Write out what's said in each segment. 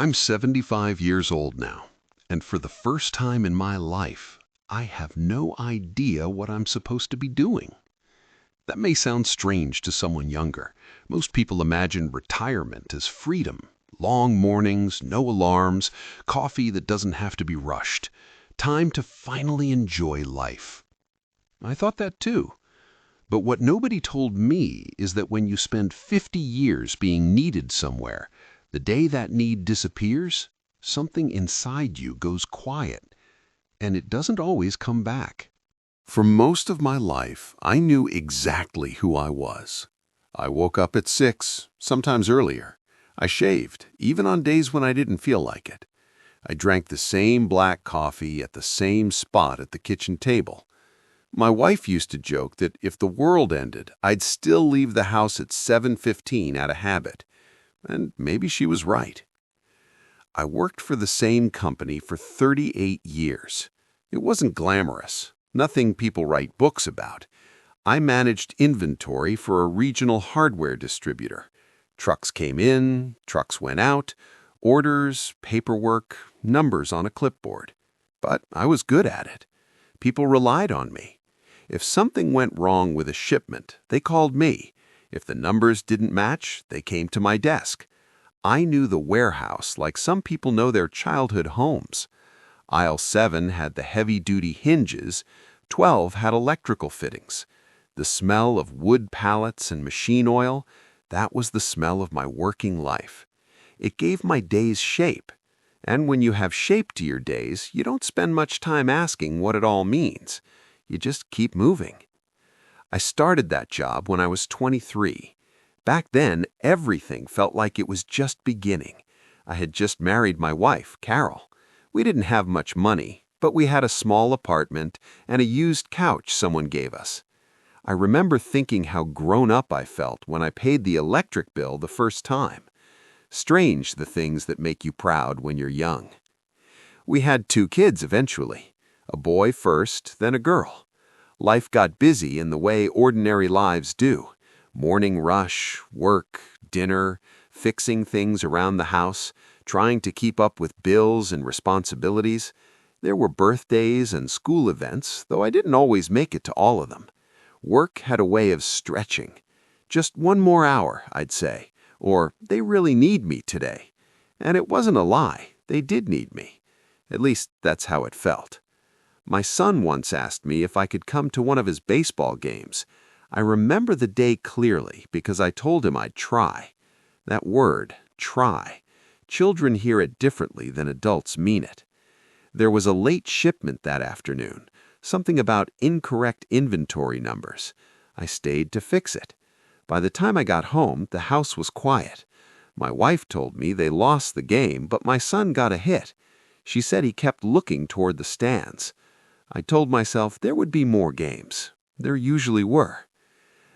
I'm 75 years old now, and for the first time in my life, I have no idea what I'm supposed to be doing. That may sound strange to someone younger. Most people imagine retirement as freedom, long mornings, no alarms, coffee that doesn't have to be rushed, time to finally enjoy life. I thought that too. But what nobody told me is that when you spend 50 years being needed somewhere, the day that need disappears, something inside you goes quiet, and it doesn't always come back. For most of my life, I knew exactly who I was. I woke up at 6, sometimes earlier. I shaved, even on days when I didn't feel like it. I drank the same black coffee at the same spot at the kitchen table. My wife used to joke that if the world ended, I'd still leave the house at 7:15 out of habit. And maybe she was right. I worked for the same company for 38 years. It wasn't glamorous, nothing people write books about. I managed inventory for a regional hardware distributor. Trucks came in, trucks went out, orders, paperwork, numbers on a clipboard. But I was good at it. People relied on me. If something went wrong with a shipment, they called me. If the numbers didn't match, they came to my desk. I knew the warehouse like some people know their childhood homes. Aisle 7 had the heavy-duty hinges, 12 had electrical fittings. The smell of wood pallets and machine oil, that was the smell of my working life. It gave my days shape. And when you have shape to your days, you don't spend much time asking what it all means. You just keep moving. I started that job when I was 23. Back then, everything felt like it was just beginning. I had just married my wife, Carol. We didn't have much money, but we had a small apartment and a used couch someone gave us. I remember thinking how grown up I felt when I paid the electric bill the first time. Strange, the things that make you proud when you're young. We had 2 kids eventually. A boy first, then a girl. Life got busy in the way ordinary lives do. Morning rush, work, dinner, fixing things around the house, trying to keep up with bills and responsibilities. There were birthdays and school events, though I didn't always make it to all of them. Work had a way of stretching. Just one more hour, I'd say, or they really need me today. And it wasn't a lie, they did need me. At least that's how it felt. My son once asked me if I could come to one of his baseball games. I remember the day clearly because I told him I'd try. That word, try. Children hear it differently than adults mean it. There was a late shipment that afternoon, something about incorrect inventory numbers. I stayed to fix it. By the time I got home, the house was quiet. My wife told me they lost the game, but my son got a hit. She said he kept looking toward the stands. I told myself there would be more games. There usually were.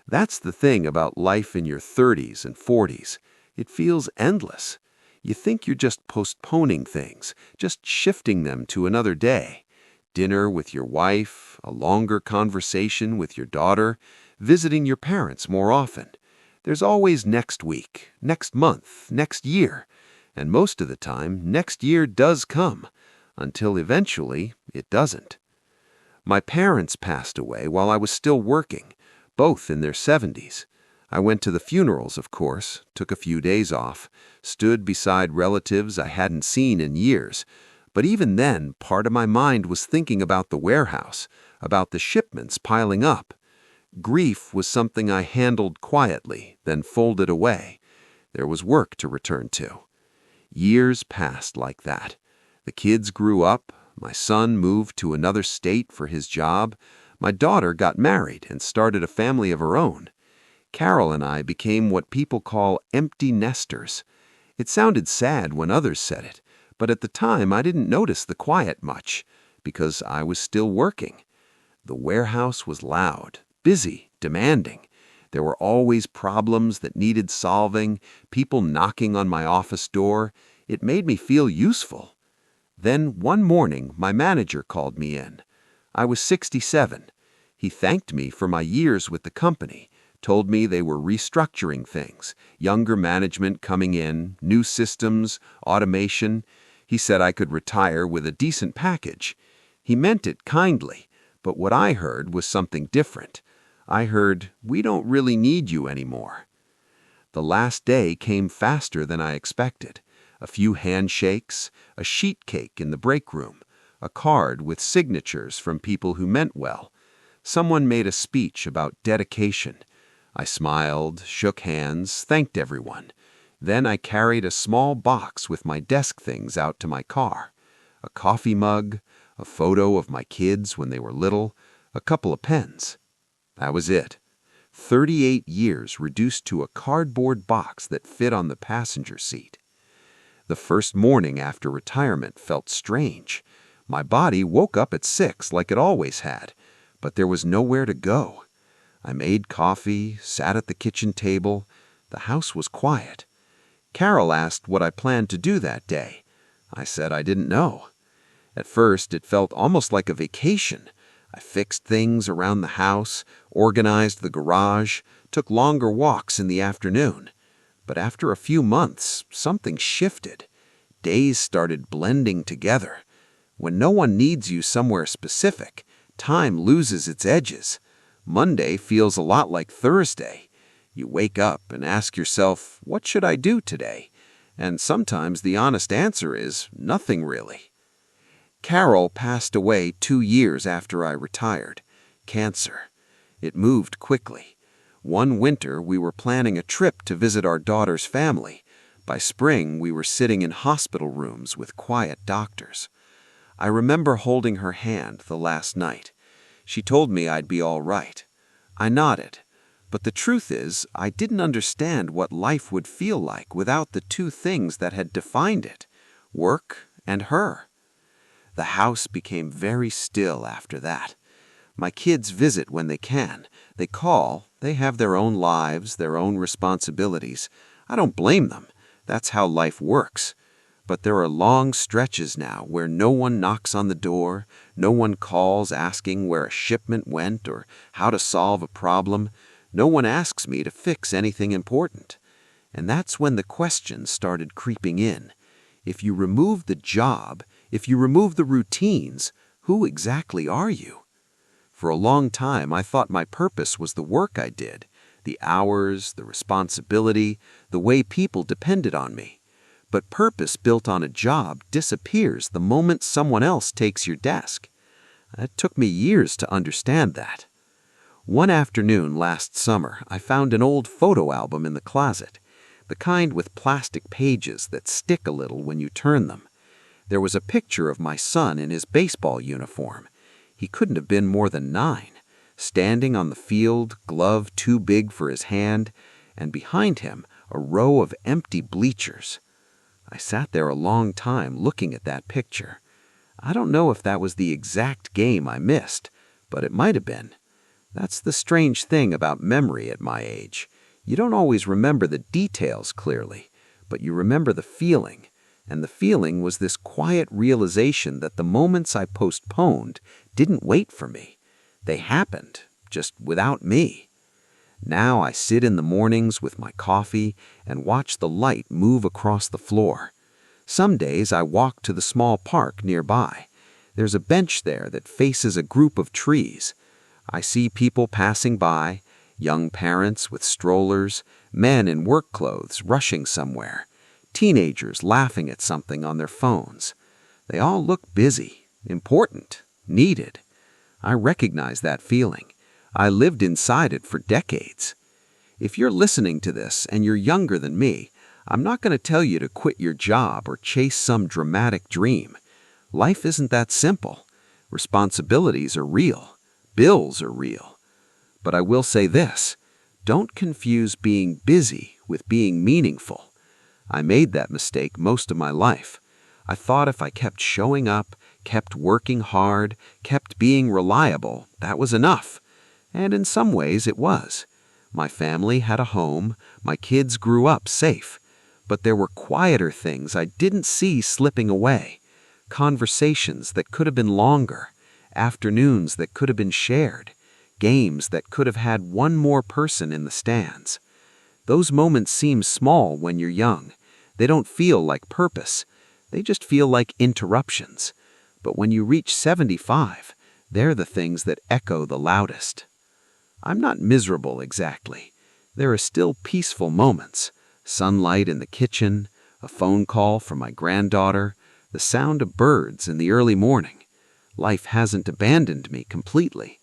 That's the thing about life in your 30s and 40s. It feels endless. You think you're just postponing things, just shifting them to another day. Dinner with your wife, a longer conversation with your daughter, visiting your parents more often. There's always next week, next month, next year. And most of the time, next year does come, until eventually it doesn't. My parents passed away while I was still working, both in their 70s. I went to the funerals, of course, took a few days off, stood beside relatives I hadn't seen in years. But even then, part of my mind was thinking about the warehouse, about the shipments piling up. Grief was something I handled quietly, then folded away. There was work to return to. Years passed like that. The kids grew up. My son moved to another state for his job. My daughter got married and started a family of her own. Carol and I became what people call empty nesters. It sounded sad when others said it, but at the time I didn't notice the quiet much, because I was still working. The warehouse was loud, busy, demanding. There were always problems that needed solving, people knocking on my office door. It made me feel useful. Then one morning, my manager called me in. I was 67. He thanked me for my years with the company, told me they were restructuring things, younger management coming in, new systems, automation. He said I could retire with a decent package. He meant it kindly, but what I heard was something different. I heard, "We don't really need you anymore." The last day came faster than I expected. A few handshakes, a sheet cake in the break room, a card with signatures from people who meant well. Someone made a speech about dedication. I smiled, shook hands, thanked everyone. Then I carried a small box with my desk things out to my car. A coffee mug, a photo of my kids when they were little, a couple of pens. That was it. 38 years reduced to a cardboard box that fit on the passenger seat. The first morning after retirement felt strange. My body woke up at 6 like it always had, but there was nowhere to go. I made coffee, sat at the kitchen table. The house was quiet. Carol asked what I planned to do that day. I said I didn't know. At first, it felt almost like a vacation. I fixed things around the house, organized the garage, took longer walks in the afternoon. But after a few months, something shifted. Days started blending together. When no one needs you somewhere specific, time loses its edges. Monday feels a lot like Thursday. You wake up and ask yourself, what should I do today? And sometimes the honest answer is nothing really. Carol passed away 2 years after I retired. Cancer. It moved quickly. One winter, we were planning a trip to visit our daughter's family. By spring, we were sitting in hospital rooms with quiet doctors. I remember holding her hand the last night. She told me I'd be all right. I nodded. But the truth is, I didn't understand what life would feel like without the two things that had defined it, work and her. The house became very still after that. My kids visit when they can. They call. They have their own lives, their own responsibilities. I don't blame them. That's how life works. But there are long stretches now where no one knocks on the door, no one calls asking where a shipment went or how to solve a problem. No one asks me to fix anything important. And that's when the questions started creeping in. If you remove the job, if you remove the routines, who exactly are you? For a long time, I thought my purpose was the work I did, the hours, the responsibility, the way people depended on me. But purpose built on a job disappears the moment someone else takes your desk. It took me years to understand that. One afternoon last summer, I found an old photo album in the closet, the kind with plastic pages that stick a little when you turn them. There was a picture of my son in his baseball uniform. He couldn't have been more than 9, standing on the field, glove too big for his hand, and behind him a row of empty bleachers. I sat there a long time looking at that picture. I don't know if that was the exact game I missed, but it might have been. That's the strange thing about memory at my age. You don't always remember the details clearly, but you remember the feeling. And the feeling was this quiet realization that the moments I postponed didn't wait for me. They happened, just without me. Now I sit in the mornings with my coffee and watch the light move across the floor. Some days I walk to the small park nearby. There's a bench there that faces a group of trees. I see people passing by, young parents with strollers, men in work clothes rushing somewhere, teenagers laughing at something on their phones. They all look busy, important, needed. I recognize that feeling. I lived inside it for decades. If you're listening to this and you're younger than me, I'm not going to tell you to quit your job or chase some dramatic dream. Life isn't that simple. Responsibilities are real. Bills are real. But I will say this, don't confuse being busy with being meaningful. I made that mistake most of my life. I thought if I kept showing up, kept working hard, kept being reliable, that was enough. And in some ways it was. My family had a home, my kids grew up safe. But there were quieter things I didn't see slipping away. Conversations that could have been longer, afternoons that could have been shared, games that could have had one more person in the stands. Those moments seem small when you're young. They don't feel like purpose. They just feel like interruptions. But when you reach 75, they're the things that echo the loudest. I'm not miserable exactly. There are still peaceful moments. Sunlight in the kitchen, a phone call from my granddaughter, the sound of birds in the early morning. Life hasn't abandoned me completely.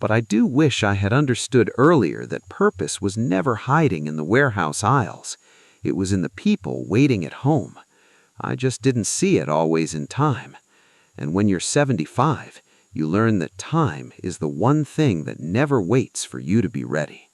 But I do wish I had understood earlier that purpose was never hiding in the warehouse aisles. It was in the people waiting at home. I just didn't see it always in time. And when you're 75, you learn that time is the one thing that never waits for you to be ready.